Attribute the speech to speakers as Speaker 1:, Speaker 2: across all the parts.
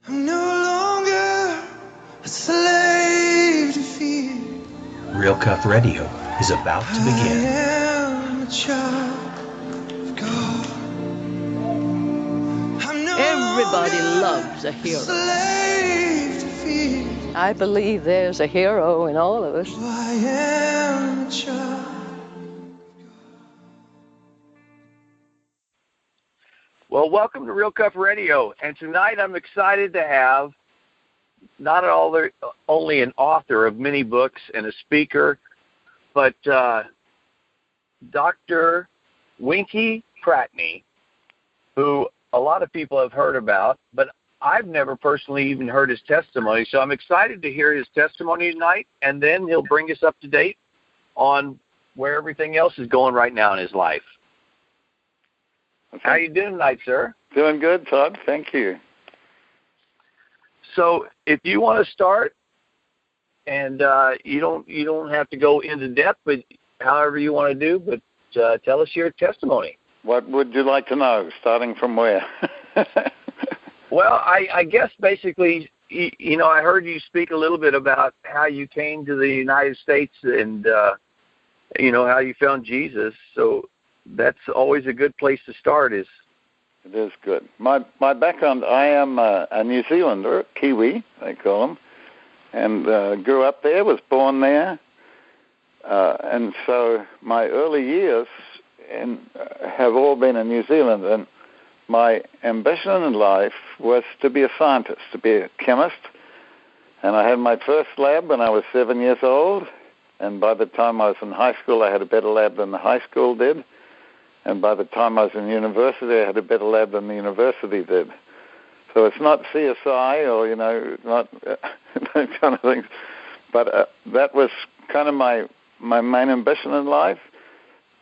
Speaker 1: I'm no longer a slave to fear.
Speaker 2: Real Cuff Radio is about to begin.
Speaker 1: I am a child of God. I'm no
Speaker 3: Everybody
Speaker 1: longer
Speaker 3: loves a
Speaker 1: a
Speaker 3: hero.
Speaker 1: slave to fear.
Speaker 3: I believe there's a hero in all of us.
Speaker 1: I am a child.
Speaker 4: Well, welcome to Real Cuff Radio, and tonight I'm excited to have not only an author of many books and a speaker, but Dr. Winkie Pratney, who a lot of people have heard about, but I've never personally even heard his testimony, so I'm excited to hear his testimony tonight, and then he'll bring us up to date on where everything else is going right now in his life.
Speaker 5: Okay.
Speaker 4: How you doing tonight, sir?
Speaker 5: Doing good, Todd. Thank you.
Speaker 4: So, if you want to start, and you don't have to go into depth, but however you want to do, but tell us your testimony.
Speaker 5: What would you like to know? Starting from where?
Speaker 4: Well, I guess basically, I heard you speak a little bit about how you came to the United States and how you found Jesus. So that's always a good place to start. It
Speaker 5: is good. My background, I am a New Zealander, Kiwi, they call them, and grew up there, was born there. And so my early years have all been in New Zealand. And my ambition in life was to be a scientist, to be a chemist. And I had my first lab when I was 7 years old. And by the time I was in high school, I had a better lab than the high school did. And by the time I was in university, I had a better lab than the university did. So it's not CSI or, not those kind of things. But that was kind of my main ambition in life.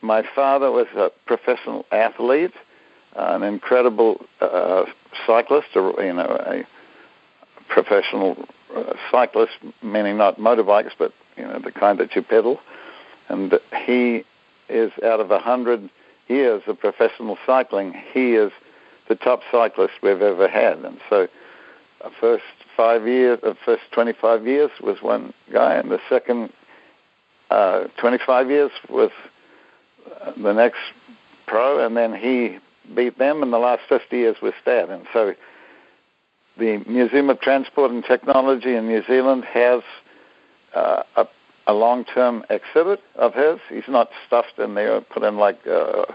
Speaker 5: My father was a professional athlete, an incredible cyclist, a professional cyclist, meaning not motorbikes, but, the kind that you pedal. And he is, out of 100 years of professional cycling, he is the top cyclist we've ever had. And so the first 25 years was one guy, and the second 25 years was the next pro, and then he beat them, and the last 50 years was Dad. And so the Museum of Transport and Technology in New Zealand has a long-term exhibit of his. He's not stuffed in there, put in like a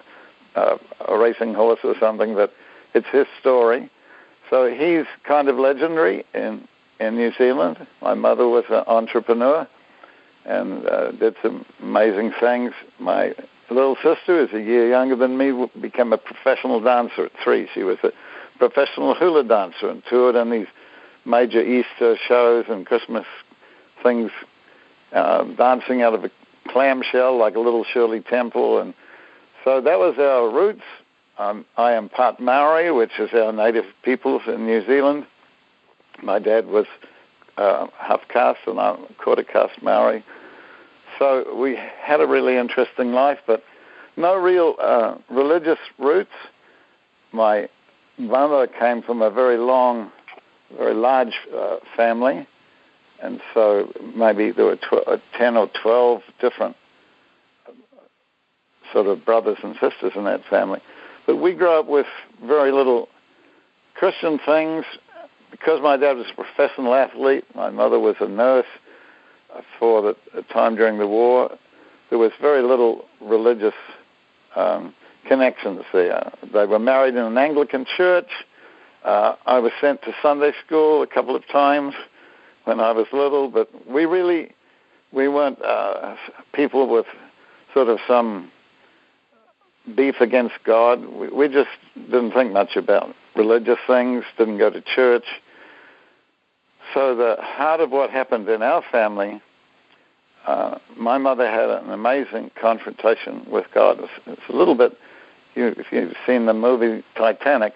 Speaker 5: racing horse or something, but it's his story. So he's kind of legendary in New Zealand. My mother was an entrepreneur and did some amazing things. My little sister is a year younger than me, became a professional dancer at 3. She was a professional hula dancer and toured in these major Easter shows and Christmas things, dancing out of a clamshell like a little Shirley Temple. And so that was our roots. I am part Maori, which is our native peoples in New Zealand. My dad was half caste and I'm quarter caste Maori. So we had a really interesting life, but no real religious roots. My mother came from a very large family, and so maybe there were 10 or 12 different sort of brothers and sisters in that family. But we grew up with very little Christian things. Because my dad was a professional athlete, my mother was a nurse for the time during the war, there was very little religious connections there. They were married in an Anglican church. I was sent to Sunday school a couple of times when I was little, but we weren't people with sort of some beef against God. We just didn't think much about religious things, didn't go to church. So the heart of what happened in our family, my mother had an amazing confrontation with God. It's a little bit, if you've seen the movie Titanic,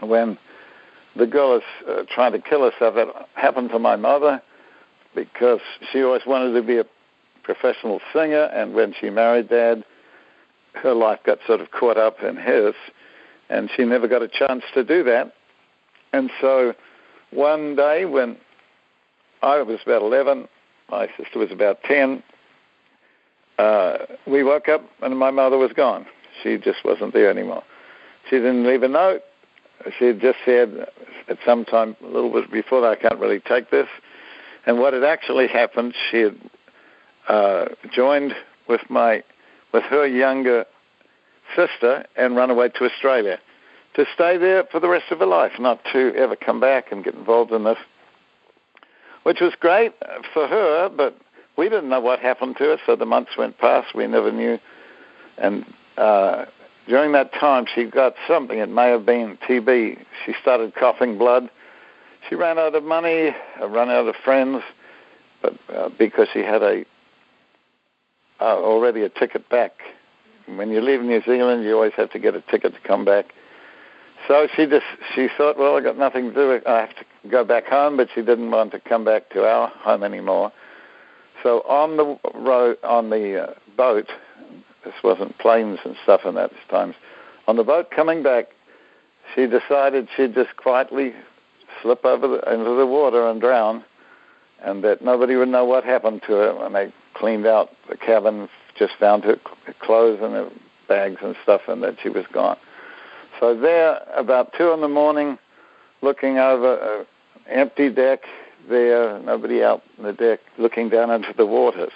Speaker 5: when the girl is trying to kill herself, that happened to my mother because she always wanted to be a professional singer, and when she married Dad, her life got sort of caught up in his, and she never got a chance to do that. And so one day when I was about 11, my sister was about 10, we woke up and my mother was gone. She just wasn't there anymore. She didn't leave a note. She had just said at some time, a little bit before that, I can't really take this. And what had actually happened, she had joined with her younger sister and run away to Australia to stay there for the rest of her life, not to ever come back and get involved in this, which was great for her, but we didn't know what happened to her, so the months went past, we never knew. And during that time, she got something, it may have been TB. She started coughing blood. She ran out of money, ran out of friends, but because she had already a ticket back. When you leave New Zealand, you always have to get a ticket to come back. So she thought, well, I got nothing to do. I have to go back home, but she didn't want to come back to our home anymore. So on the road, on the boat, this wasn't planes and stuff in those times. On the boat coming back, she decided she'd just quietly slip over into the water and drown, and that nobody would know what happened to her. When they cleaned out the cabin, just found her clothes and her bags and stuff, and that she was gone. So there, about 2 a.m, looking over an empty deck there, nobody out on the deck, looking down into the waters.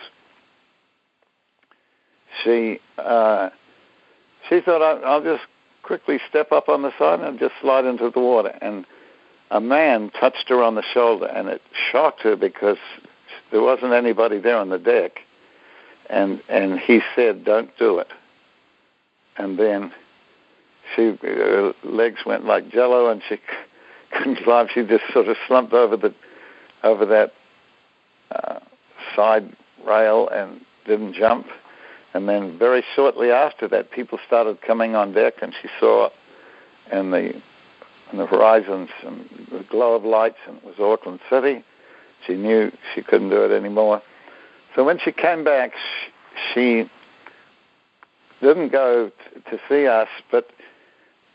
Speaker 5: She thought, I'll just quickly step up on the side and just slide into the water. And a man touched her on the shoulder, and it shocked her because there wasn't anybody there on the deck. And he said, don't do it. And then her legs went like jello, and she couldn't climb. She just sort of slumped over that side rail and didn't jump. And then very shortly after that, people started coming on deck, and she saw in the horizons and the glow of lights, and it was Auckland City. She knew she couldn't do it anymore. So when she came back, she didn't go to see us, but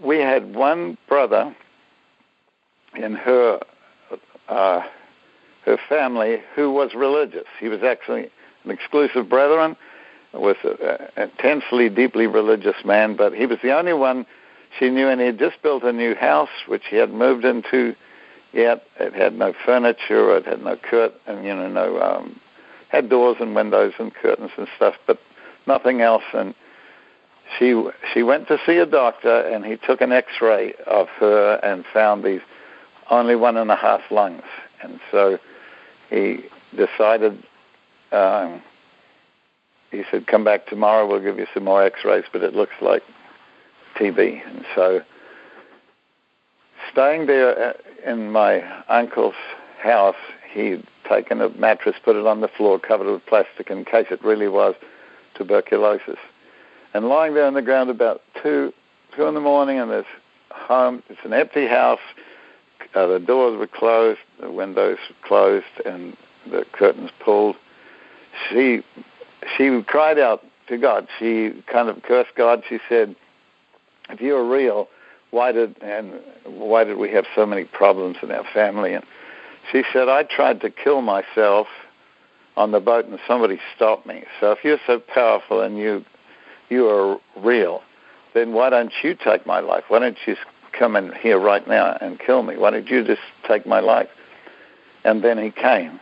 Speaker 5: we had one brother in her family who was religious. He was actually an exclusive brethren, was an intensely, deeply religious man, but he was the only one she knew, and he had just built a new house, which he had moved into yet. It had no furniture, it had no curtain, had doors and windows and curtains and stuff, but nothing else. And she went to see a doctor, and he took an X-ray of her and found these only 1.5 lungs. And so he decided, he said, come back tomorrow, we'll give you some more X-rays, but it looks like TB. And so staying there in my uncle's house, he'd taken a mattress, put it on the floor, covered it with plastic in case it really was tuberculosis. And lying there on the ground about 2 in the morning in this home, it's an empty house, the doors were closed, the windows closed, and the curtains pulled. She cried out to God. She kind of cursed God. She said, if you're real, why did we have so many problems in our family? And she said, I tried to kill myself on the boat, and somebody stopped me. So if you're so powerful and you are real, then why don't you take my life? Why don't you come in here right now and kill me? Why don't you just take my life? And then he came,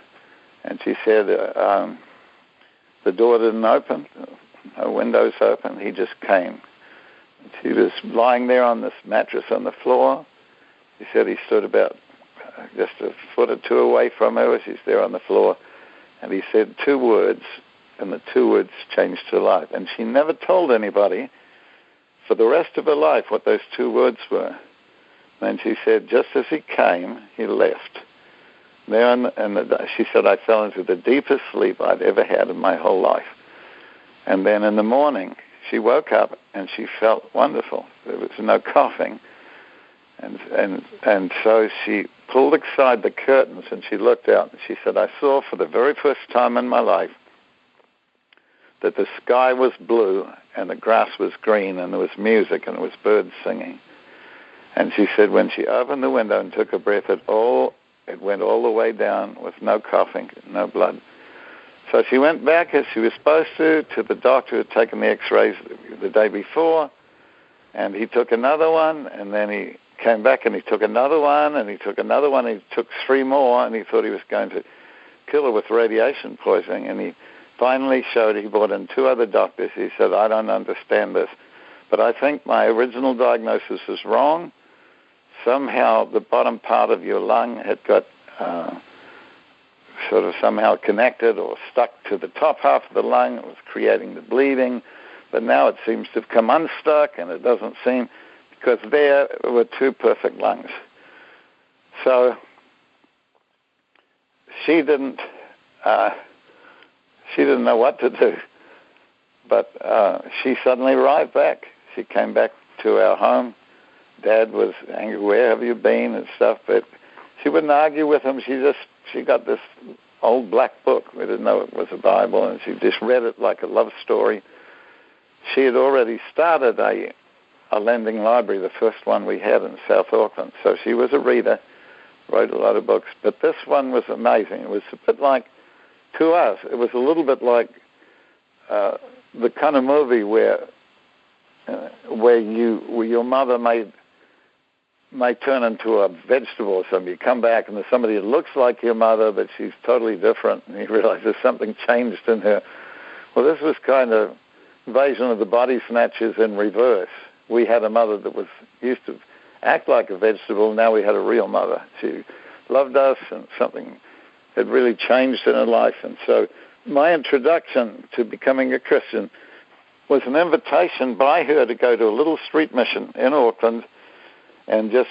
Speaker 5: and she said, the door didn't open, no windows open, he just came. She was lying there on this mattress on the floor. He said he stood about just a foot or two away from her. She's there on the floor. And he said 2 words, and the 2 words changed her life. And she never told anybody for the rest of her life what those 2 words were. And she said, just as he came, he left. There, she said, I fell into the deepest sleep I'd ever had in my whole life. And then in the morning, she woke up and she felt wonderful. There was no coughing. And so she pulled aside the curtains and she looked out and she said, I saw for the very first time in my life that the sky was blue and the grass was green and there was music and there was birds singing. And she said when she opened the window and took a breath, it went all the way down with no coughing, no blood. So she went back as she was supposed to the doctor who had taken the x-rays the day before, and he took another one, and then he came back and he took another one, and he took another one, and he took 3 more, and he thought he was going to kill her with radiation poisoning, and he finally he brought in 2 other doctors. He said, I don't understand this, but I think my original diagnosis is wrong. Somehow the bottom part of your lung had got sort of somehow connected or stuck to the top half of the lung. It was creating the bleeding, but now it seems to have come unstuck, and it doesn't seem, because there were 2 perfect lungs. So she didn't know what to do, but she suddenly arrived back. She came back to our home. Dad was angry, where have you been and stuff, but she wouldn't argue with him. She got this old black book. We didn't know it was a Bible, and she just read it like a love story. She had already started a lending library, the first one we had in South Auckland. So she was a reader, wrote a lot of books. But this one was amazing. It was a bit like, to us, it was a little bit like the kind of movie where your mother may turn into a vegetable or something. You come back and there's somebody that looks like your mother, but she's totally different, and you realize there's something changed in her. Well, this was kind of Invasion of the Body Snatchers in reverse. We had a mother that used to act like a vegetable. Now we had a real mother. She loved us, and something had really changed in her life. And so my introduction to becoming a Christian was an invitation by her to go to a little street mission in Auckland and just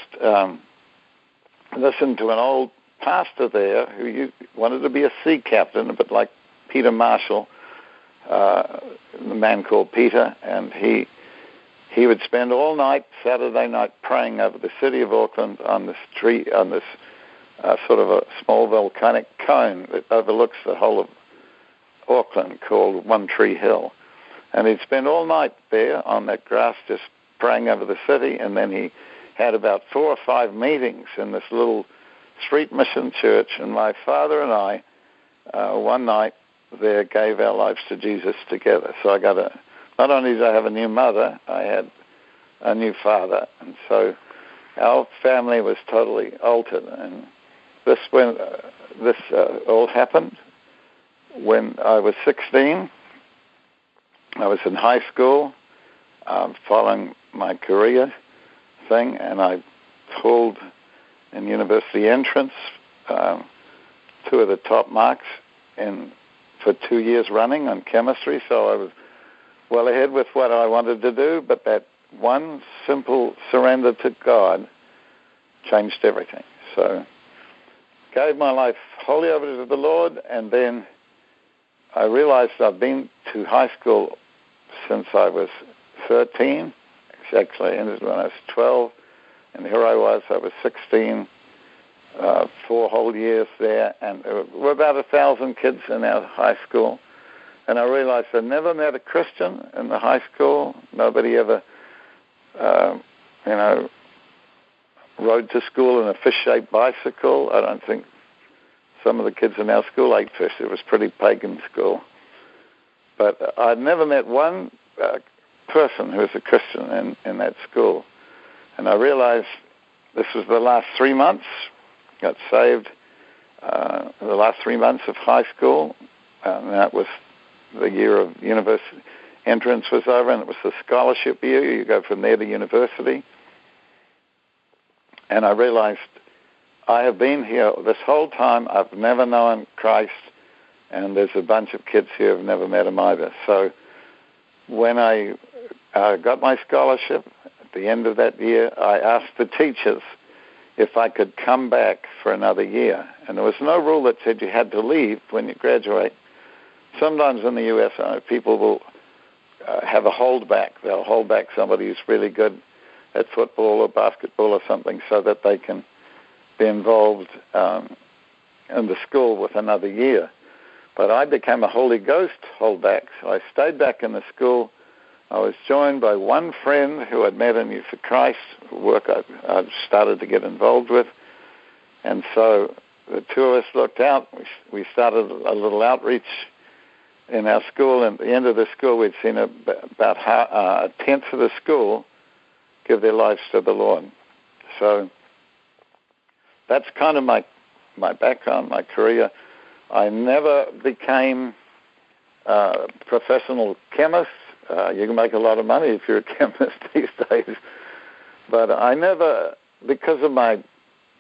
Speaker 5: listen to an old pastor there who wanted to be a sea captain, but like Peter Marshall, the man called Peter, and he would spend all night, Saturday night, praying over the city of Auckland on this sort of a small volcanic cone that overlooks the whole of Auckland called One Tree Hill. And he'd spend all night there on that grass just praying over the city, and then he had about 4 or 5 meetings in this little street mission church, and my father and I, one night there, gave our lives to Jesus together. So I got not only did I have a new mother, I had a new father, and so our family was totally altered. And this all happened when I was 16. I was in high school, following my career thing, and I pulled in university entrance 2 of the top marks for 2 years running on chemistry, so I was well ahead with what I wanted to do, but that one simple surrender to God changed everything. So gave my life wholly over to the Lord, and then I realized I've been to high school since I was 13. Actually, I ended when I was 12, and here I was 16, 4 whole years there, and there were about 1,000 kids in our high school. And I realized I never met a Christian in the high school. Nobody ever, rode to school in a fish-shaped bicycle. I don't think some of the kids in our school ate fish. It was a pretty pagan school. But I'd never met one person who was a Christian in that school. And I realized this was the last 3 months. Got saved the last 3 months of high school. And that was the year of university entrance was over, and it was the scholarship year. You go from there to university. And I realized I have been here this whole time. I've never known Christ, and there's a bunch of kids here who have never met him either. So when I got my scholarship, at the end of that year, I asked the teachers if I could come back for another year. And there was no rule that said you had to leave when you graduate. Sometimes in the U.S., people will have a holdback. They'll hold back somebody who's really good at football or basketball or something so that they can be involved in the school with another year. But I became a Holy Ghost holdback, so I stayed back in the school I was joined by one friend who I'd met in Youth for Christ, work I'd started to get involved with. And so the two of us looked out. We started a little outreach in our school, and at the end of the school, we'd seen about a tenth of the school give their lives to the Lord. So that's kind of my background, my career. I never became a professional chemist. You can make a lot of money if you're a chemist these days. But I never, because of my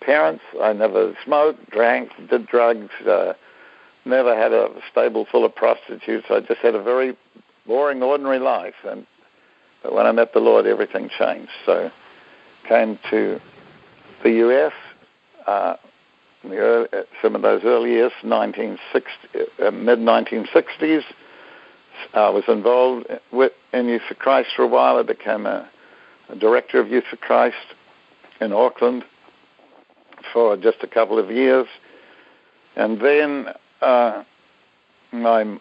Speaker 5: parents, I never smoked, drank, did drugs, never had a stable full of prostitutes. I just had a very boring, ordinary life. But when I met the Lord, everything changed. So came to the U.S., some of those early years, mid-1960s. I was involved in Youth for Christ for a while. I became a director of Youth for Christ in Auckland for just a couple of years. And then my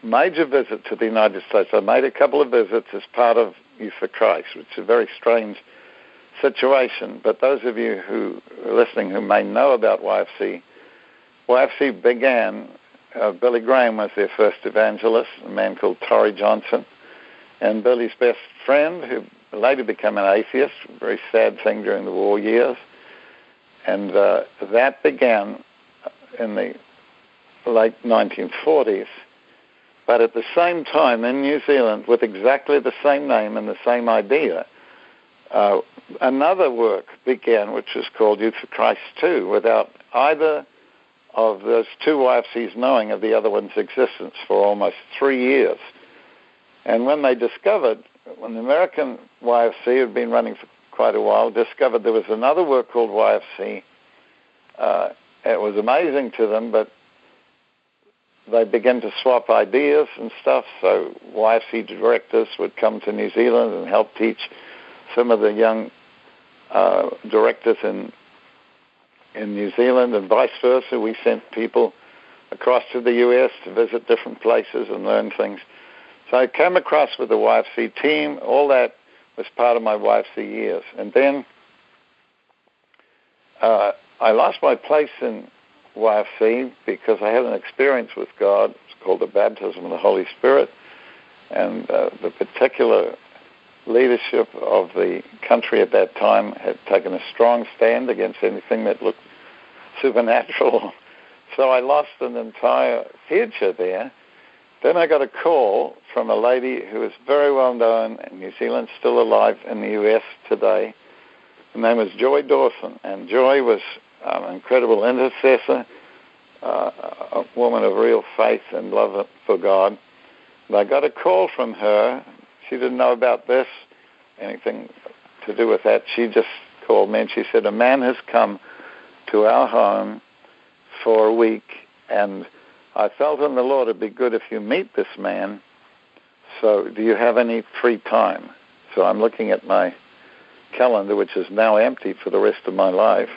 Speaker 5: major visit to the United States, I made a couple of visits as part of Youth for Christ, which is a very strange situation. But those of you who are listening who may know about YFC began, Billy Graham was their first evangelist, a man called Torrey Johnson, and Billy's best friend, who later became an atheist, a very sad thing during the war years. And that began in the late 1940s. But at the same time, in New Zealand, with exactly the same name and the same idea, another work began, which was called Youth for Christ 2, without either of those two YFCs knowing of the other one's existence for almost 3 years. And when they discovered, when the American YFC had been running for quite a while, discovered there was another work called YFC, it was amazing to them, but they began to swap ideas and stuff, so YFC directors would come to New Zealand and help teach some of the young directors in New Zealand, and vice versa. We sent people across to the U.S. to visit different places and learn things. So I came across with the YFC team. All that was part of my YFC years. And then I lost my place in YFC because I had an experience with God. It's called the baptism of the Holy Spirit. And the particular leadership of the country at that time had taken a strong stand against anything that looked supernatural. So I lost an entire future there. Then I got a call from a lady who is very well known in New Zealand, still alive in the U.S. today. Her name was Joy Dawson, and Joy was an incredible intercessor, a woman of real faith and love for God. And I got a call from her. She didn't know about this, anything to do with that. She just called me and she said, a man has come to our home for a week, and I felt in the Lord it'd be good if you meet this man. So do you have any free time? So I'm looking at my calendar, which is now empty for the rest of my life.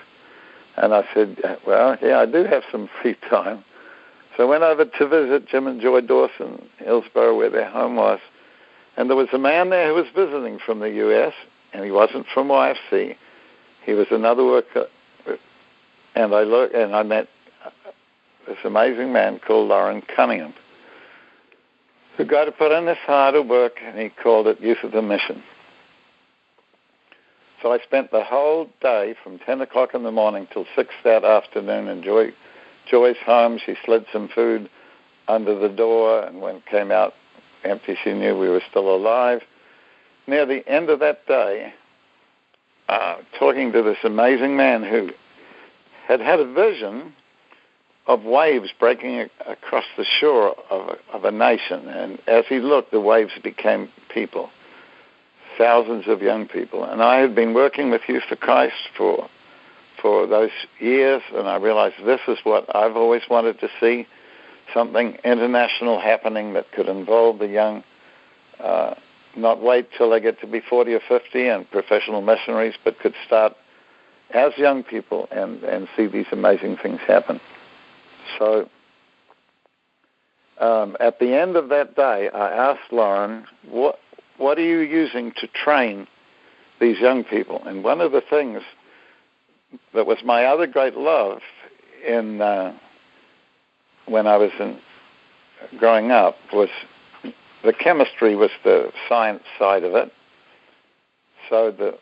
Speaker 5: And I said, well, yeah, I do have some free time. So I went over to visit Jim and Joy Dawson, Hillsborough, where their home was. And there was a man there who was visiting from the U.S., and he wasn't from YFC. He was another worker. And I met this amazing man called Lauren Cunningham, who got to put in this harder work, and he called it Youth of the Mission. So I spent the whole day from 10 o'clock in the morning till 6 that afternoon in Joy's home. She slid some food under the door, and when it came out empty, she knew we were still alive. Near the end of that day, talking to this amazing man who had had a vision of waves breaking across the shore of a nation. And as he looked, the waves became people, thousands of young people. And I had been working with Youth for Christ for those years, and I realized this is what I've always wanted to see, something international happening that could involve the young, not wait till they get to be 40 or 50 and professional missionaries, but could start as young people and see these amazing things happen. So at the end of that day, I asked Lauren, what are you using to train these young people? And one of the things that was my other great love in when I was growing up was the chemistry was the science side of it. So the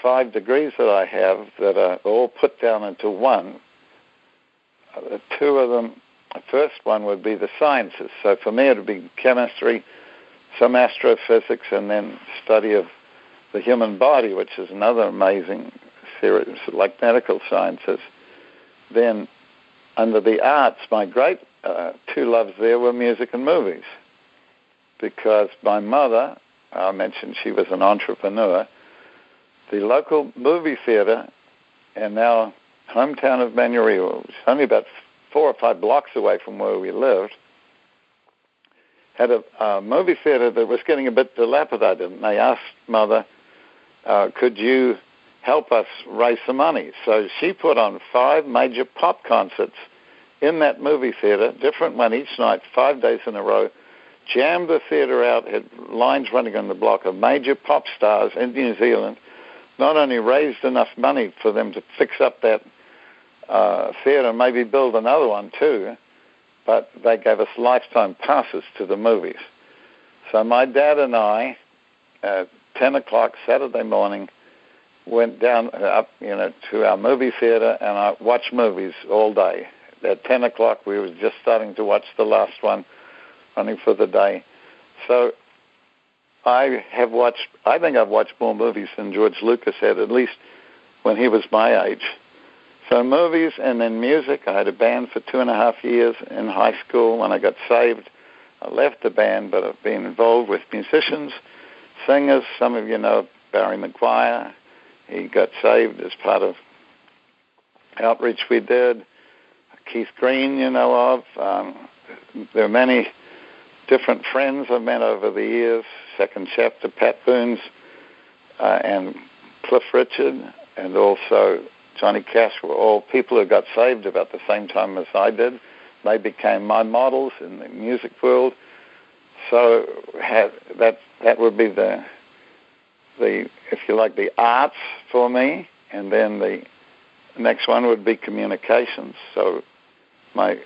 Speaker 5: 5 degrees that I have that are all put down into one, the 2 of them, the first one would be the sciences. So for me it would be chemistry, some astrophysics, and then study of the human body, which is another amazing series, like medical sciences. Then under the arts, my great 2 loves there were music and movies, because my mother, I mentioned she was an entrepreneur. The local movie theater in our hometown of Manurewa, which is only about 4 or 5 blocks away from where we lived, had a movie theater that was getting a bit dilapidated. And they asked Mother, could you help us raise some money? So she put on 5 major pop concerts in that movie theater, different one each night, 5 days in a row, jammed the theater out, had lines running on the block of major pop stars in New Zealand, not only raised enough money for them to fix up that theater and maybe build another one too, but they gave us lifetime passes to the movies. So my dad and I, at 10 o'clock Saturday morning, went down up, to our movie theater, and I watched movies all day. At 10 o'clock, we were just starting to watch the last one, running for the day. So I think I've watched more movies than George Lucas had, at least when he was my age. So movies and then music. I had a band for 2.5 years in high school. When I got saved, I left the band, but I've been involved with musicians, singers. Some of you know Barry McGuire. He got saved as part of outreach we did. Keith Green, you know of. There are many different friends I've met over the years. Second Chapter, Pat Boone's, and Cliff Richard, and also Johnny Cash were all people who got saved about the same time as I did. They became my models in the music world. So that would be the if you like, the arts for me, and then the next one would be communications. So my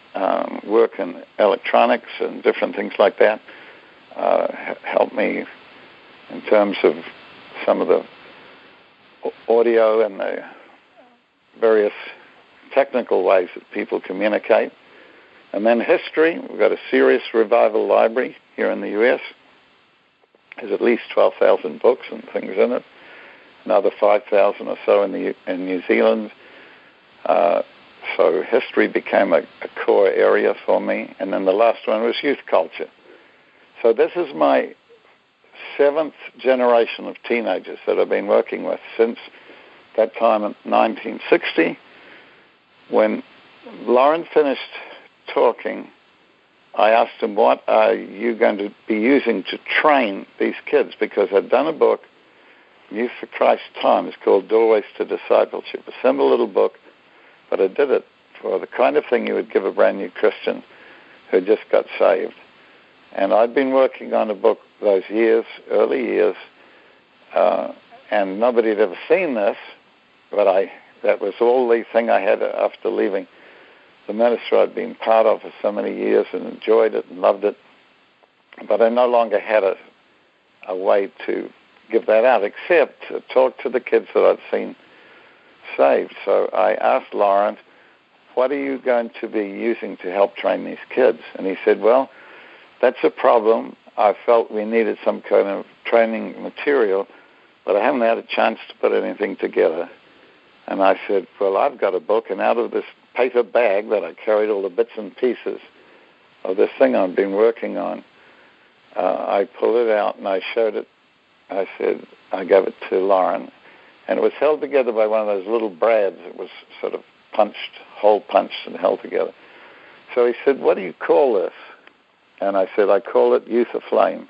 Speaker 5: work in electronics and different things like that helped me in terms of some of the audio and the various technical ways that people communicate. And then history, we've got a serious revival library here in the U.S. There's at least 12,000 books and things in it, another 5,000 or so in New Zealand. So history became a core area for me. And then the last one was youth culture. So this is my 7th generation of teenagers that I've been working with since that time in 1960. When Lauren finished talking, I asked him, what are you going to be using to train these kids? Because I'd done a book, Youth for Christ Time. It's called Doorways to Discipleship, a simple little book, but I did it for the kind of thing you would give a brand new Christian who just got saved. And I'd been working on a book those years, early years, and nobody had ever seen this, but that was all the thing I had after leaving the ministry I'd been part of for so many years and enjoyed it and loved it. But I no longer had a way to give that out except to talk to the kids that I'd seen saved. So I asked Lauren, what are you going to be using to help train these kids? And he said, well, that's a problem. I felt we needed some kind of training material, but I haven't had a chance to put anything together. And I said, well, I've got a book, and out of this paper bag that I carried all the bits and pieces of this thing I've been working on, I pulled it out and I showed it. I said, I gave it to Lauren, and it was held together by one of those little brads. It was sort of hole punched and held together. So he said, what do you call this? And I said, I call it Youth Aflame.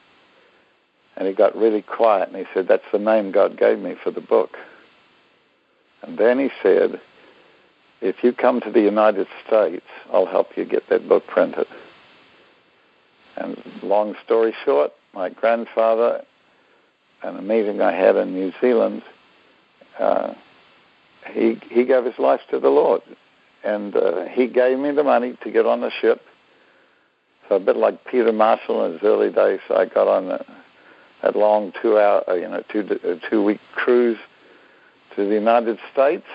Speaker 5: And he got really quiet, and he said, that's the name God gave me for the book. And then he said, if you come to the United States, I'll help you get that book printed. And long story short, my grandfather in a meeting I had in New Zealand, he gave his life to the Lord, and he gave me the money to get on the ship. So a bit like Peter Marshall in his early days, I got on that long 2-week cruise to the United States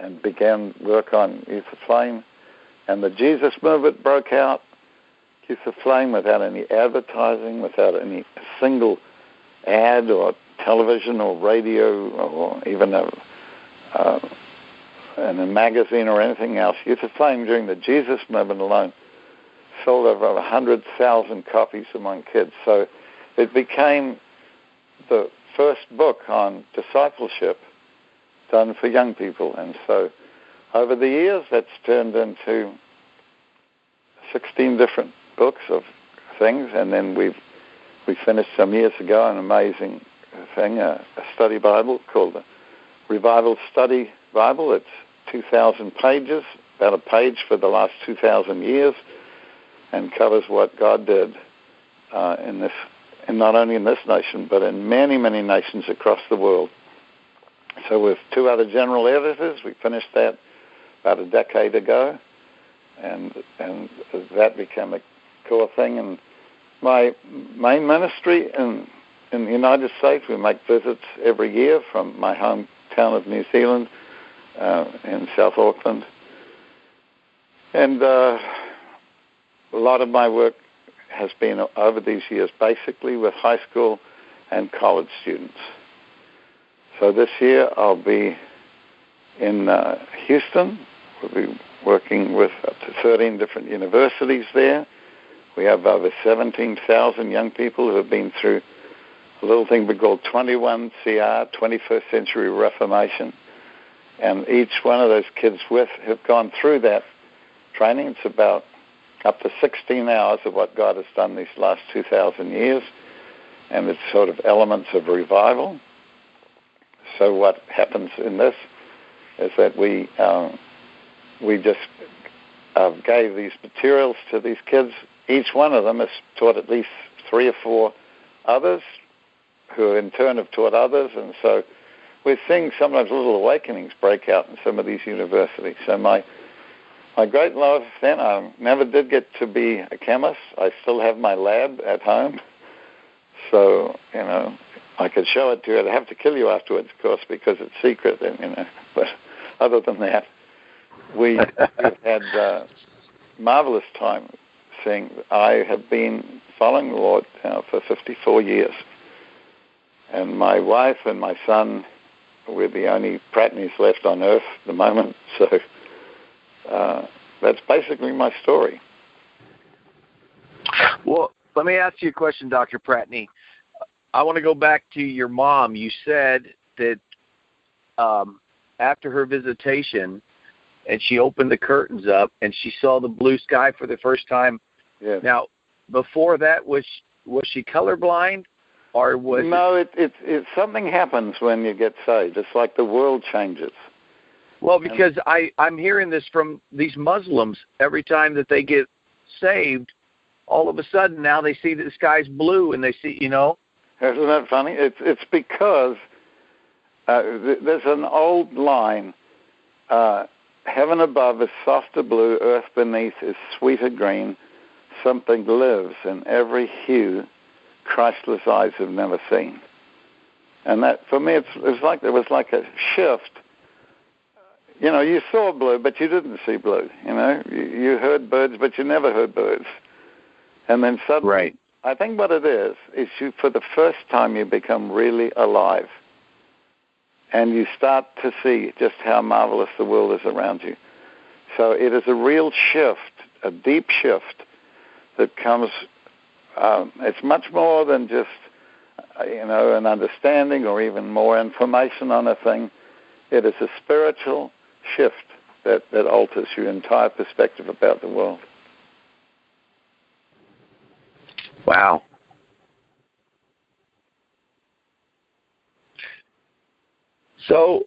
Speaker 5: and began work on Youth Aflame. And the Jesus movement broke out, Youth Aflame, without any advertising, without any single ad or television or radio or even in a magazine or anything else. Youth Aflame during the Jesus movement alone sold over 100,000 copies among kids. So it became the first book on discipleship done for young people. And so over the years, that's turned into 16 different books of things. And then we finished some years ago an amazing thing, a study Bible called the Revival Study Bible. It's 2,000 pages, about a page for the last 2,000 years, and covers what God did in not only in this nation, but in many, many nations across the world. So with 2 other general editors, we finished that about a decade ago, and that became a core thing. And my main ministry in the United States, we make visits every year from my hometown of New Zealand in South Auckland. And a lot of my work has been over these years basically with high school and college students. So this year I'll be in Houston. We'll be working with up to 13 different universities there. We have over 17,000 young people who have been through a little thing we call 21 CR, 21st Century Reformation. And each one of those kids have gone through that training. It's about up to 16 hours of what God has done these last 2,000 years, and it's sort of elements of revival. So what happens in this is that we just gave these materials to these kids. Each one of them has taught at least 3 or 4 others, who in turn have taught others, and so we're seeing sometimes little awakenings break out in some of these universities. So my great love then, I never did get to be a chemist. I still have my lab at home. So, I could show it to you. I'd have to kill you afterwards, of course, because it's secret. And, but other than that, we've had marvelous time seeing. I have been following the Lord now for 54 years. And my wife and my son, we're the only Pratneys left on earth at the moment. So that's basically my story.
Speaker 4: Well, let me ask you a question, Dr. Pratney. I want to go back to your mom. You said that after her visitation, and she opened the curtains up, and she saw the blue sky for the first time.
Speaker 5: Yes.
Speaker 4: Now, before that, was she colorblind, or was
Speaker 5: No, it something happens when you get saved. It's like the world changes.
Speaker 4: Well, because I'm hearing this from these Muslims every time that they get saved. All of a sudden, now they see that the sky's blue, and they see, Isn't
Speaker 5: that funny? It's because there's an old line, heaven above is softer blue, earth beneath is sweeter green, something lives in every hue Christless eyes have never seen. And that, for me, it was like a shift. You saw blue, but you didn't see blue. You heard birds, but you never heard birds. And then suddenly,
Speaker 4: right.
Speaker 5: I think what it is you, for the first time, you become really alive. And you start to see just how marvelous the world is around you. So it is a real shift, a deep shift that comes. It's much more than just, an understanding or even more information on a thing. It is a spiritual shift that alters your entire perspective about the world.
Speaker 4: Wow. So,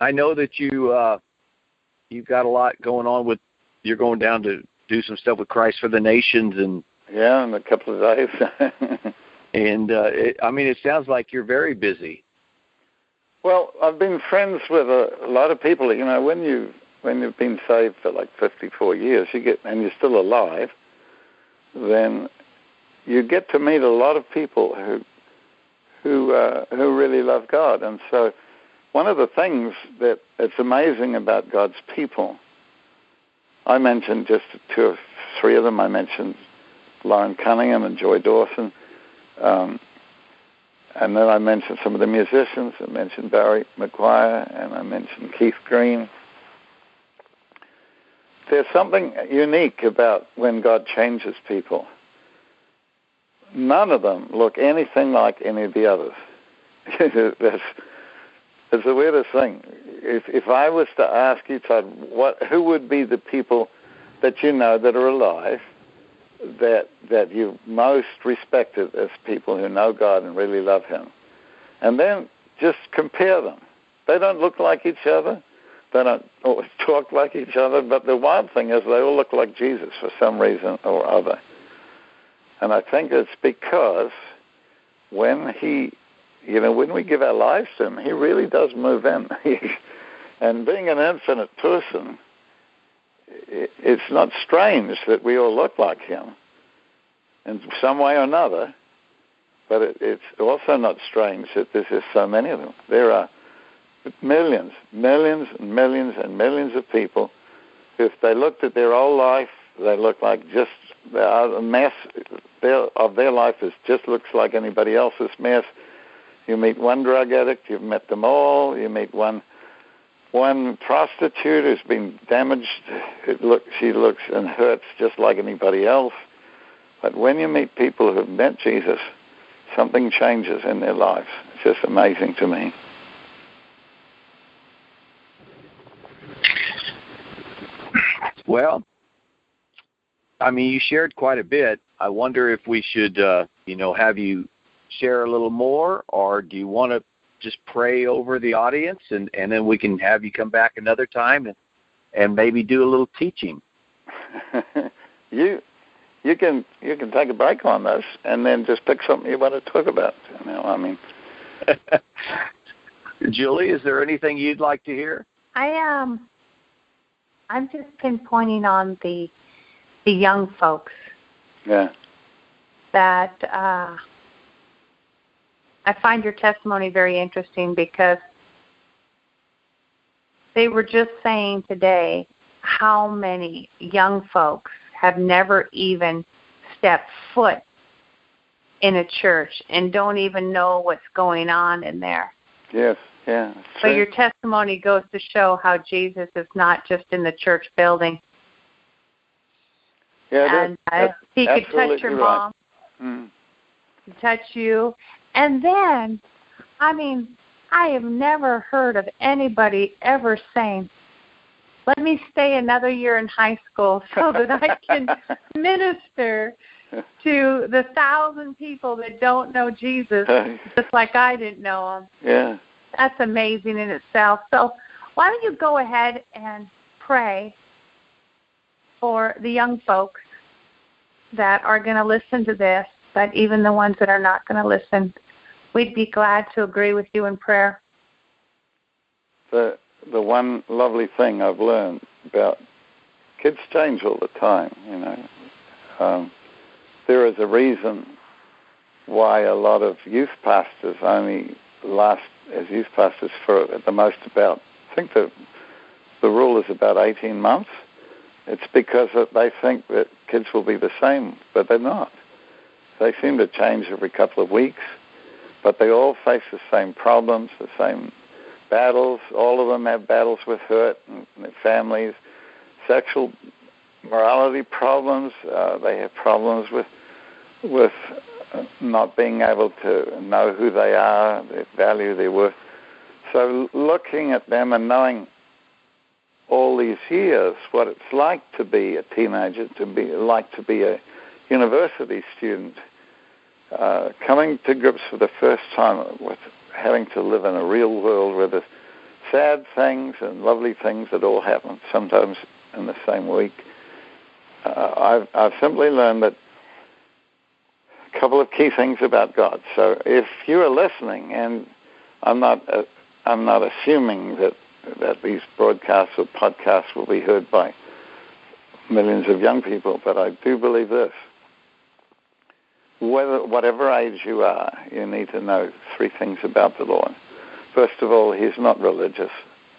Speaker 4: I know that you've got a lot going on with, you're going down to do some stuff with Christ for the Nations, and
Speaker 5: Yeah, in a couple of days.
Speaker 4: And it sounds like you're very busy.
Speaker 5: Well, I've been friends with a lot of people. You know, when you've been saved for like 54 years, and you're still alive, then you get to meet a lot of people who really love God. And so, one of the things that it's amazing about God's people, I mentioned just 2 or 3 of them. I mentioned Lauren Cunningham and Joy Dawson. And then I mentioned some of the musicians. I mentioned Barry McGuire, and I mentioned Keith Green. There's something unique about when God changes people. None of them look anything like any of the others. It's the weirdest thing. If I was to ask you, Todd, who would be the people that you know that are alive that you most respected as people who know God and really love Him, and then just compare them. They don't look like each other. They don't always talk like each other. But the wild thing is they all look like Jesus for some reason or other. And I think it's because when we give our lives to Him, He really does move in. And being an infinite person, it's not strange that we all look like Him in some way or another, but it's also not strange that there's just so many of them. There are millions and millions and millions of people who, if they looked at their whole life, they look like just a mess of their life just looks like anybody else's mess. You meet one drug addict, you've met them all. You meet one prostitute who's been damaged. She looks and hurts just like anybody else. But when you meet people who have met Jesus, something changes in their lives. It's just amazing to me.
Speaker 4: Well, you shared quite a bit. I wonder if we should, have you share a little more, or do you want to just pray over the audience, and then we can have you come back another time and maybe do a little teaching?
Speaker 5: You can take a break on this and then just pick something you want to talk about.
Speaker 4: Julie, is there anything you'd like to hear?
Speaker 6: I'm just pinpointing on the young folks.
Speaker 5: Yeah.
Speaker 6: That I find your testimony very interesting, because they were just saying today how many young folks have never even stepped foot in a church and don't even know what's going on in there.
Speaker 5: Yes, yeah.
Speaker 6: So your testimony goes to show how Jesus is not just in the church building.
Speaker 5: Yeah,
Speaker 6: and He could touch your mom, touch you. And then, I have never heard of anybody ever saying, let me stay another year in high school so that I can minister to the 1,000 people that don't know Jesus, just like I didn't know Him.
Speaker 5: Yeah.
Speaker 6: That's amazing in itself. So why don't you go ahead and pray for the young folks that are going to listen to this, but even the ones that are not going to listen. We'd be glad to agree with you in prayer.
Speaker 5: The one lovely thing I've learned about kids change all the time, there is a reason why a lot of youth pastors only last as youth pastors for at the most about, I think the rule is about 18 months. It's because they think that kids will be the same, but they're not. They seem to change every couple of weeks, but they all face the same problems, the same battles. All of them have battles with hurt and their families, sexual morality problems. They have problems with not being able to know who they are, their value, their worth. So looking at them and knowing all these years what it's like to be a teenager, to be a university student, coming to grips for the first time with having to live in a real world where there's sad things and lovely things that all happen, sometimes in the same week. I've simply learned that couple of key things about God. So if you are listening, and I'm not assuming that these broadcasts or podcasts will be heard by millions of young people, but I do believe this. Whatever age you are, you need to know three things about the Lord. First of all, he's not religious.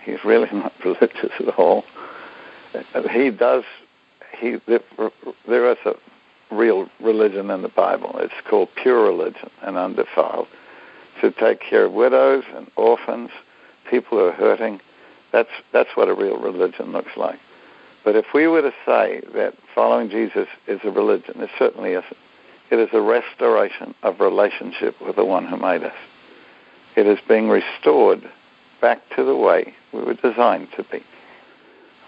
Speaker 5: He's really not religious at all. There is a real religion in the Bible. It's called pure religion and undefiled. To take care of widows and orphans, people who are hurting. That's what a real religion looks like. But if we were to say that following Jesus is a religion, it certainly isn't. It is a restoration of relationship with the one who made us. It is being restored back to the way we were designed to be.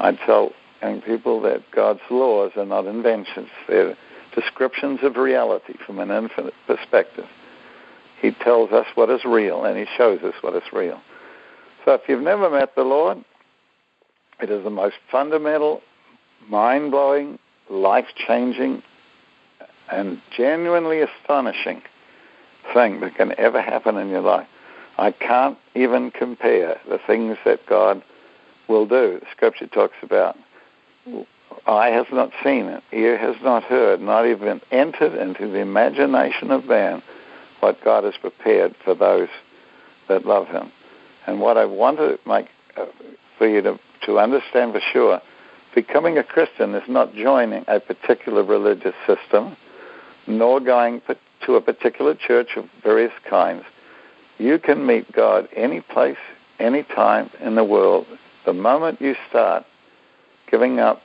Speaker 5: I tell young people that God's laws are not inventions. They're descriptions of reality from an infinite perspective. He tells us what is real, and he shows us what is real. So if you've never met the Lord, it is the most fundamental, mind-blowing, life-changing, and genuinely astonishing thing that can ever happen in your life. I can't even compare the things that God will do. The Scripture talks about eye has not seen it, ear has not heard, not even entered into the imagination of man what God has prepared for those that love him. And what I want to make for you to understand for sure, becoming a Christian is not joining a particular religious system, nor going to a particular church of various kinds. You can meet God any place, any time in the world. The moment you start giving up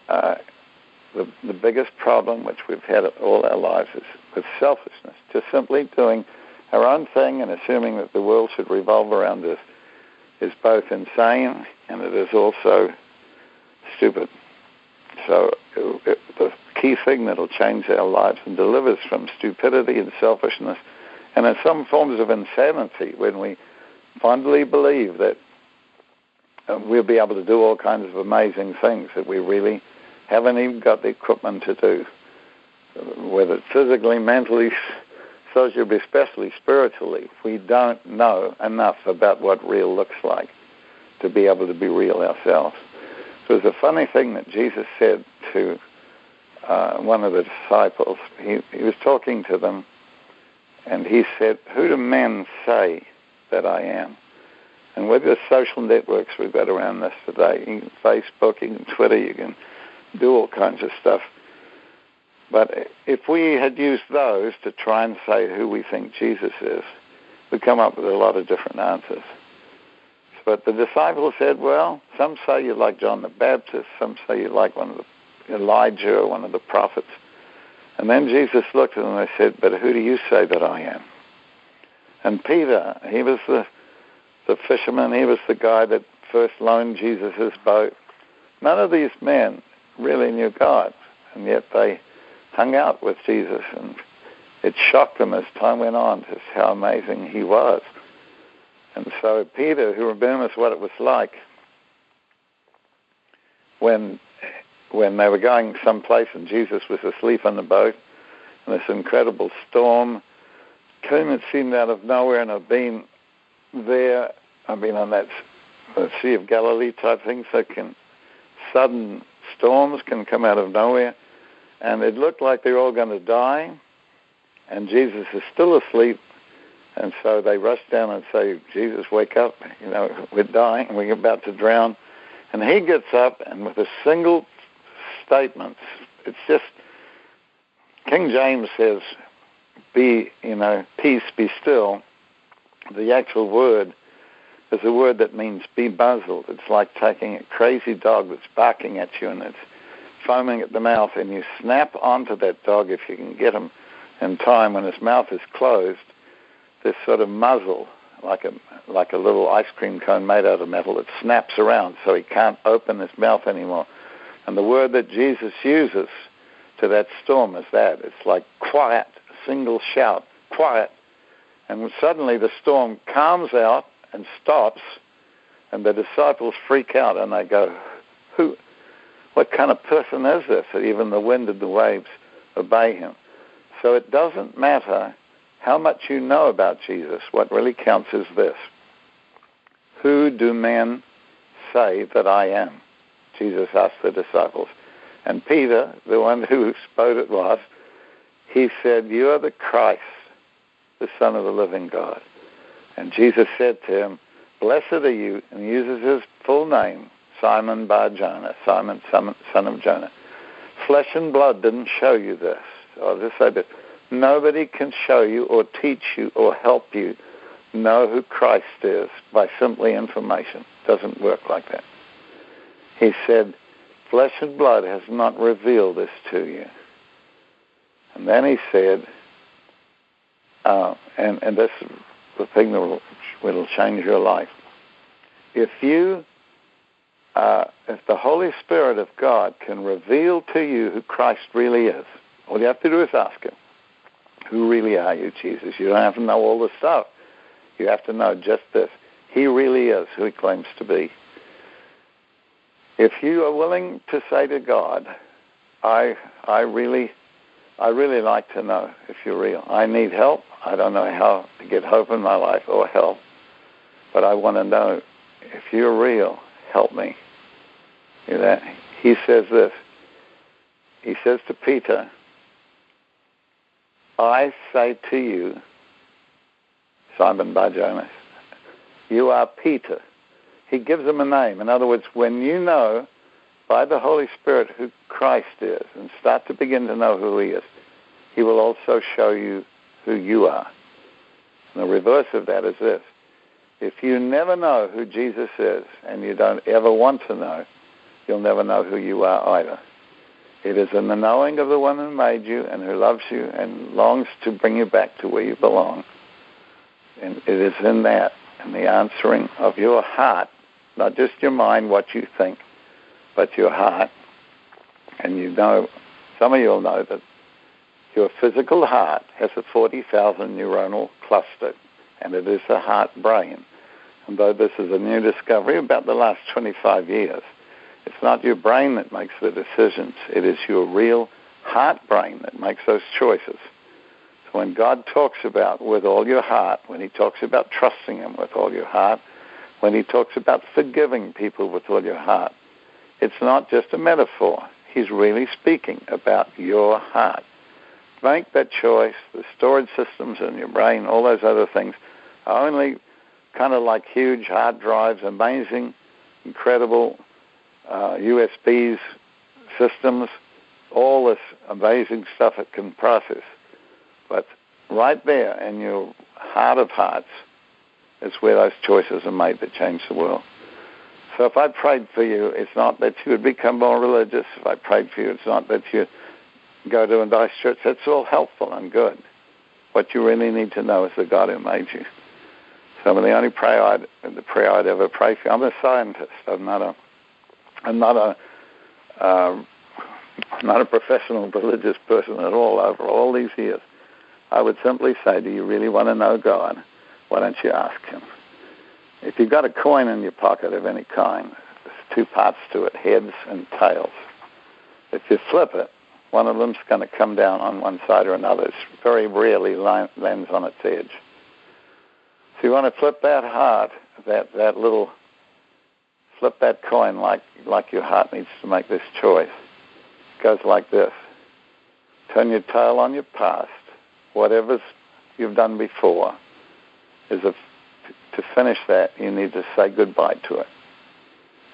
Speaker 5: the biggest problem which we've had all our lives is with selfishness, just simply doing our own thing and assuming that the world should revolve around us is both insane and it is also stupid. So the key thing that will change our lives and deliver us from stupidity and selfishness and in some forms of insanity when we fondly believe that we'll be able to do all kinds of amazing things that we really haven't even got the equipment to do, whether physically, mentally, socially, especially spiritually. We don't know enough about what real looks like to be able to be real ourselves. So it's a funny thing that Jesus said to one of the disciples. He was talking to them, and he said, "Who do men say that I am?" And with the social networks we've got around us today, you can Facebook, you can Twitter, you can do all kinds of stuff. But if we had used those to try and say who we think Jesus is, we'd come up with a lot of different answers. But the disciples said, well, some say you're like John the Baptist, some say you're like one of the Elijah or one of the prophets. And then Jesus looked at them and said, but who do you say that I am? And Peter, he was the fisherman, he was the guy that first loaned Jesus his boat. None of these men really knew God, and yet they hung out with Jesus, and it shocked them as time went on just how amazing he was. And so Peter, who remembers what it was like when they were going someplace and Jesus was asleep on the boat, and this incredible storm came, it seemed, out of nowhere, and I've been there, I've been on that Sea of Galilee type thing, so sudden storms can come out of nowhere, and it looked like they were all going to die, and Jesus is still asleep, and so they rush down and say, Jesus, wake up, we're dying, we're about to drown. And he gets up, and with a single statement, it's just, King James says, peace, be still. The actual word is a word that means be muzzled. It's like taking a crazy dog that's barking at you and it's foaming at the mouth, and you snap onto that dog if you can get him in time when his mouth is closed. This sort of muzzle, like a little ice cream cone made out of metal, that snaps around so he can't open his mouth anymore. And the word that Jesus uses to that storm is that. It's like quiet, a single shout, quiet. And suddenly the storm calms out and stops, and the disciples freak out and they go, what kind of person is this that even the wind and the waves obey him? So it doesn't matter how much you know about Jesus. What really counts is this. Who do men say that I am? Jesus asked the disciples. And Peter, the one who spoke it was, he said, you are the Christ, the Son of the living God. And Jesus said to him, blessed are you, and he uses his full name, Simon Bar-Jonah, Simon, son of Jonah. Flesh and blood didn't show you this. I'll just say that nobody can show you or teach you or help you know who Christ is by simply information. It doesn't work like that. He said, flesh and blood has not revealed this to you. And then he said, and this is the thing that will change your life. If the Holy Spirit of God can reveal to you who Christ really is, all you have to do is ask him, who really are you, Jesus? You don't have to know all the stuff. You have to know just this. He really is who he claims to be. If you are willing to say to God, I really like to know if you're real. I need help. I don't know how to get hope in my life or help, but I want to know if you're real, help me. You know, he says this. He says to Peter, I say to you, Simon Bar-Jonah, you are Peter. He gives him a name. In other words, when you know by the Holy Spirit who Christ is and start to begin to know who he is, he will also show you who you are. And the reverse of that is this. If you never know who Jesus is and you don't ever want to know, you'll never know who you are either. It is in the knowing of the one who made you and who loves you and longs to bring you back to where you belong. And it is in that, in the answering of your heart, not just your mind, what you think, but your heart. And you know, some of you will know that your physical heart has a 40,000 neuronal cluster, and it is the heart brain. And though this is a new discovery about the last 25 years, it's not your brain that makes the decisions. It is your real heart brain that makes those choices. So when God talks about with all your heart, when he talks about trusting him with all your heart, when he talks about forgiving people with all your heart, it's not just a metaphor. He's really speaking about your heart. Make that choice. The storage systems in your brain, all those other things, are only kind of like huge hard drives, amazing, incredible USBs systems, all this amazing stuff it can process. But right there in your heart of hearts is where those choices are made that change the world. So if I prayed for you, it's not that you would become more religious. If I prayed for you, it's not that you go to a nice church. That's all helpful and good. What you really need to know is the God who made you. So the only prayer I'd ever pray for you. I'm a scientist. I'm not a professional religious person at all. Over all these years, I would simply say, do you really want to know God? Why don't you ask him? If you've got a coin in your pocket of any kind, there's two parts to it, heads and tails. If you flip it, one of them's going to come down on one side or another. It very rarely lands on its edge. So you want to flip that hard, flip that coin like your heart needs to make this choice. It goes like this. Turn your tail on your past. Whatever you've done before, to finish that, you need to say goodbye to it.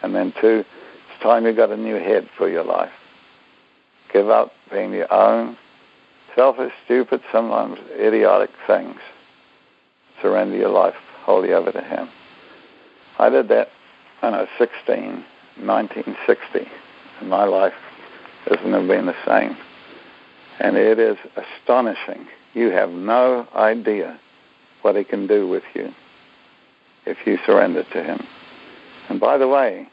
Speaker 5: And then two, it's time you got a new head for your life. Give up being your own selfish, stupid, sometimes idiotic things. Surrender your life wholly over to him. I did that when I was 16, 1960, and my life has never been the same. And it is astonishing. You have no idea what he can do with you if you surrender to him. And by the way,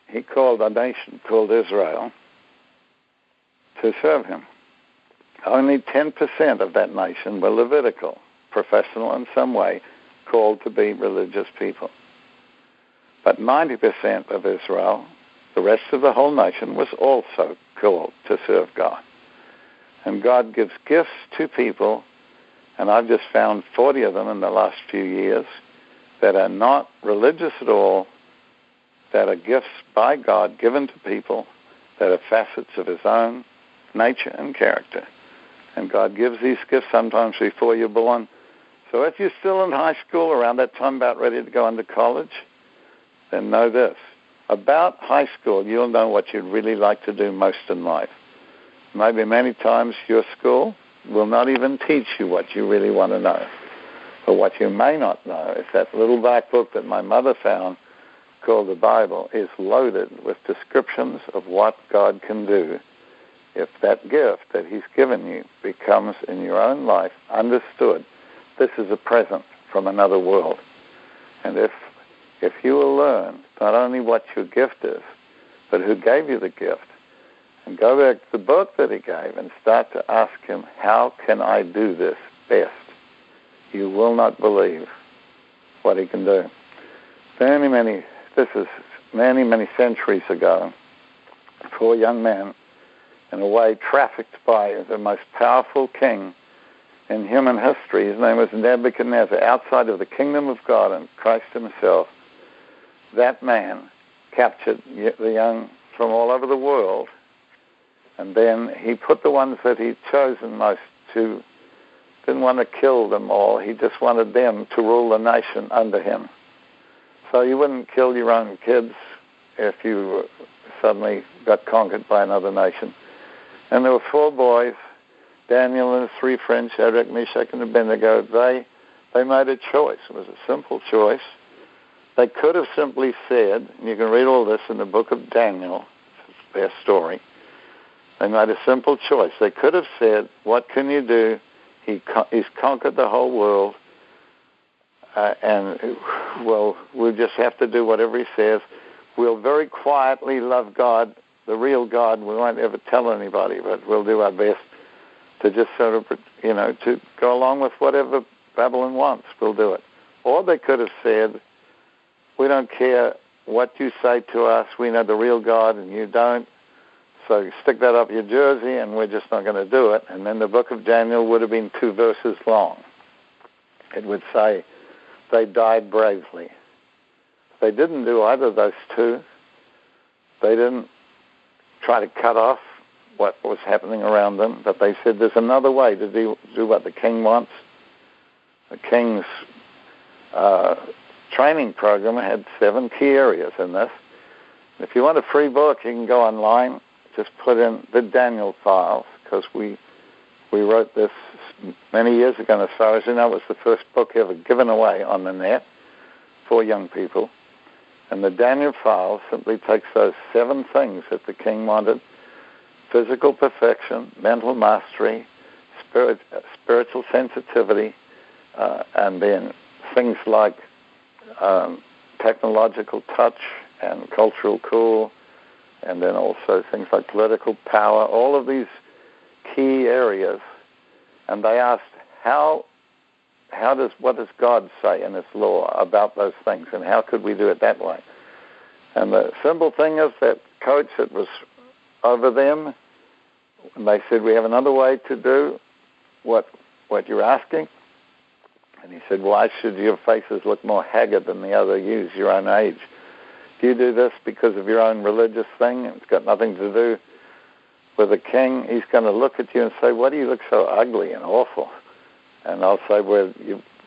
Speaker 5: he called a nation called Israel to serve him. Only 10% of that nation were Levitical, professional in some way, called to be religious people. But 90% of Israel, the rest of the whole nation, was also called to serve God. And God gives gifts to people, and I've just found 40 of them in the last few years that are not religious at all, that are gifts by God given to people that are facets of his own nature and character. And God gives these gifts sometimes before you're born. So if you're still in high school, around that time about ready to go into college, then know this. About high school, you'll know what you'd really like to do most in life. Maybe many times your school will not even teach you what you really want to know. But what you may not know is that little black book that my mother found called the Bible is loaded with descriptions of what God can do if that gift that he's given you becomes in your own life understood. This is a present from another world. And if you will learn not only what your gift is, but who gave you the gift, and go back to the book that he gave and start to ask him, how can I do this best? You will not believe what he can do. This is many centuries ago, 4 young men, in a way trafficked by the most powerful king in human history. His name was Nebuchadnezzar, outside of the kingdom of God and Christ himself. That man captured the young from all over the world, and then he put the ones that he'd chosen most to, didn't want to kill them all. He just wanted them to rule the nation under him. So you wouldn't kill your own kids if you suddenly got conquered by another nation. And there were 4 boys, Daniel and his 3 friends, Shadrach, Meshach, and Abednego. They made a choice. It was a simple choice. They could have simply said, and you can read all this in the book of Daniel, it's their story. They made a simple choice. They could have said, what can you do? He's conquered the whole world, and, well, we'll just have to do whatever he says. We'll very quietly love God, the real God. We won't ever tell anybody, but we'll do our best to just sort of, to go along with whatever Babylon wants. We'll do it. Or they could have said, we don't care what you say to us. We know the real God and you don't. So stick that up your jersey and we're just not going to do it. And then the book of Daniel would have been 2 verses long. It would say, they died bravely. They didn't do either of those 2. They didn't try to cut off what was happening around them, but they said there's another way to do what the king wants. The king's training program had 7 key areas in this. If you want a free book, you can go online. Just put in the Daniel Files, because we wrote this many years ago, and as far as you know, it was the first book ever given away on the net for young people. And the Daniel Files simply takes those 7 things that the king wanted: physical perfection, mental mastery, spiritual sensitivity, and then things like technological touch and cultural cool, and then also things like political power, all of these key areas. And they asked, what does God say in his law about those things, and how could we do it that way? And the simple thing is that coach that was over them, and they said, we have another way to do what you're asking. And he said, why should your faces look more haggard than the other youths your own age? Do you do this because of your own religious thing? It's got nothing to do with the king. He's going to look at you and say, why do you look so ugly and awful? And I'll say, well,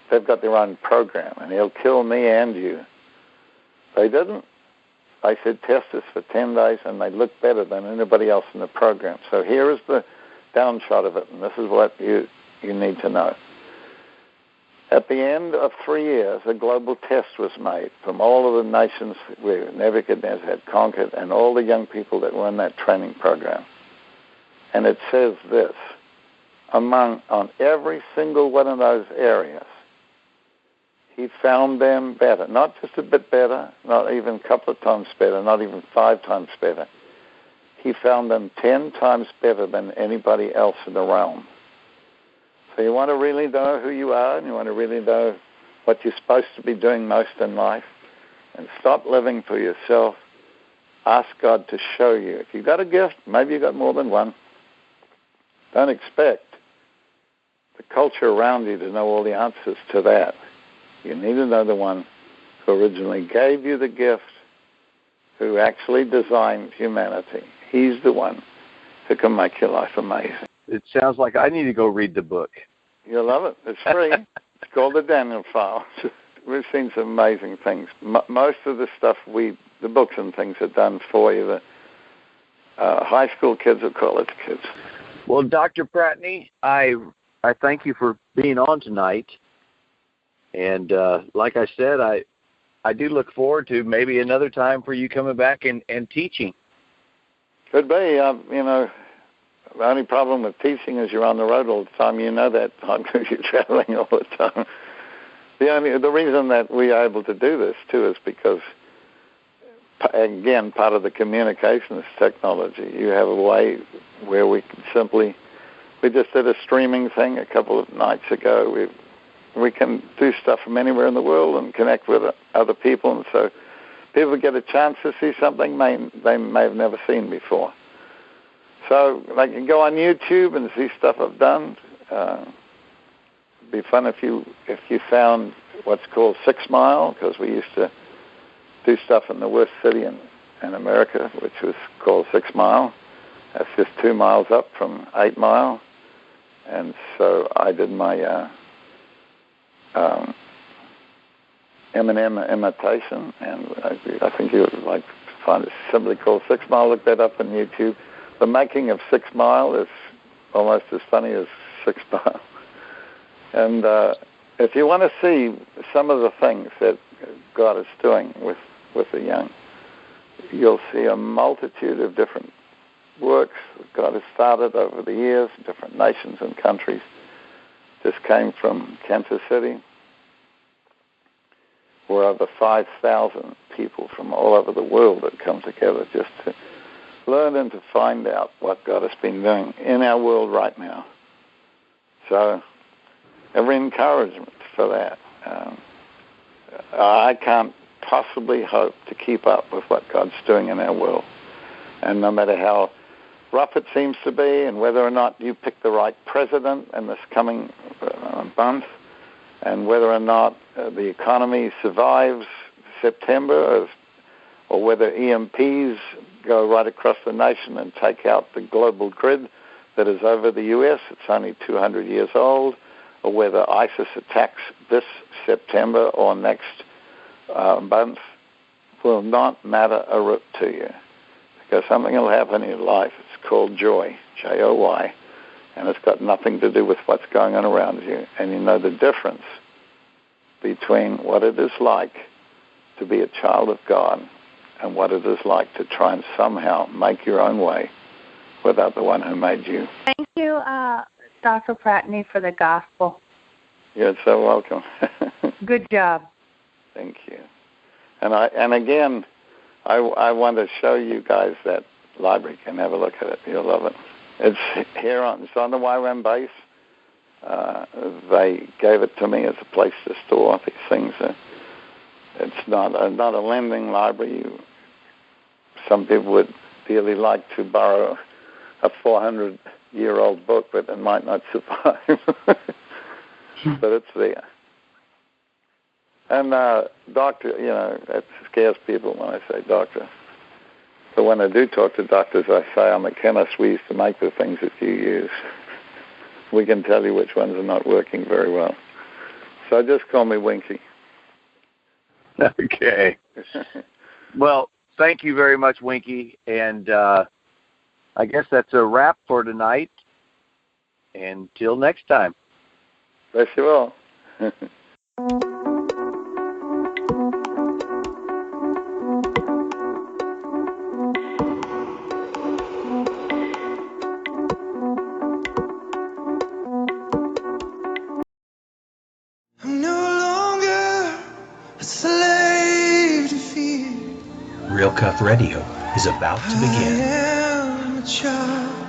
Speaker 5: they've got their own program, and he'll kill me and you. They didn't. They said, test us for 10 days, and they look better than anybody else in the program. So here is the downshot of it, and this is what you need to know. At the end of 3 years, a global test was made from all of the nations where Nebuchadnezzar had conquered and all the young people that were in that training program. And it says this, on every single one of those areas, he found them better, not just a bit better, not even a couple of times better, not even 5 times better. He found them 10 times better than anybody else in the realm. So you want to really know who you are, and you want to really know what you're supposed to be doing most in life, and stop living for yourself. Ask God to show you. If you've got a gift, maybe you've got more than one. Don't expect the culture around you to know all the answers to that. You need to know the one who originally gave you the gift, who actually designed humanity. He's the one who can make your life amazing.
Speaker 4: It sounds like I need to go read the book.
Speaker 5: You'll love it. It's free. It's called The Daniel Files. We've seen some amazing things. Most of the stuff the books and things are done for you, the high school kids or college kids.
Speaker 4: Well, Dr. Pratney, I thank you for being on tonight. And like I said, I do look forward to maybe another time for you coming back and teaching.
Speaker 5: Could be. The only problem with teaching is you're on the road all the time. You know that because you're traveling all the time. The reason that we are able to do this, too, is because, again, part of the communications technology, you have a way where we just did a streaming thing a couple of nights ago. We can do stuff from anywhere in the world and connect with other people, and so people get a chance to see something they may have never seen before. So they can go on YouTube and see stuff I've done. It'd be fun if you found what's called 6 Mile, because we used to do stuff in the worst city in America, which was called 6 Mile. That's just 2 miles up from 8 Mile. And so I did my Eminem imitation, and I think you would like to find it simply called 6 Mile. Look that up on YouTube. The making of 6 Mile is almost as funny as 6 Mile. And if you want to see some of the things that God is doing with the young, you'll see a multitude of different works that God has started over the years, different nations and countries. Just came from Kansas City, where over 5,000 people from all over the world have come together just to learn and to find out what God has been doing in our world right now. So every encouragement for that. I can't possibly hope to keep up with what God's doing in our world. And no matter how rough it seems to be, and whether or not you pick the right president in this coming month, and whether or not the economy survives September, or whether EMPs go right across the nation and take out the global grid that is over the U.S., it's only 200 years old, or whether ISIS attacks this September or next month, will not matter a rip to you. Because something will happen in your life. It's called joy, J-O-Y, and it's got nothing to do with what's going on around you. And you know the difference between what it is like to be a child of God and what it is like to try and somehow make your own way without the one who made you.
Speaker 6: Thank you, Dr. Pratney, for the gospel.
Speaker 5: You're so welcome.
Speaker 6: Good job.
Speaker 5: Thank you. And again, I want to show you guys that library. You can have a look at it. You'll love it. It's on the YWAM base. They gave it to me as a place to store these things. It's not a lending library. Some people would dearly like to borrow a 400-year-old book, but it might not survive. But it's there. And doctor, it scares people when I say doctor. So when I do talk to doctors, I say I'm a chemist. We used to make the things that you use. We can tell you which ones are not working very well. So just call me Winkie.
Speaker 4: Okay. Well, thank you very much, Winkie. And I guess that's a wrap for tonight. Until next time.
Speaker 5: Bless you all.
Speaker 1: I'm no longer a slave to fear.
Speaker 2: Real Cuff Radio is about to begin.
Speaker 1: I am a child.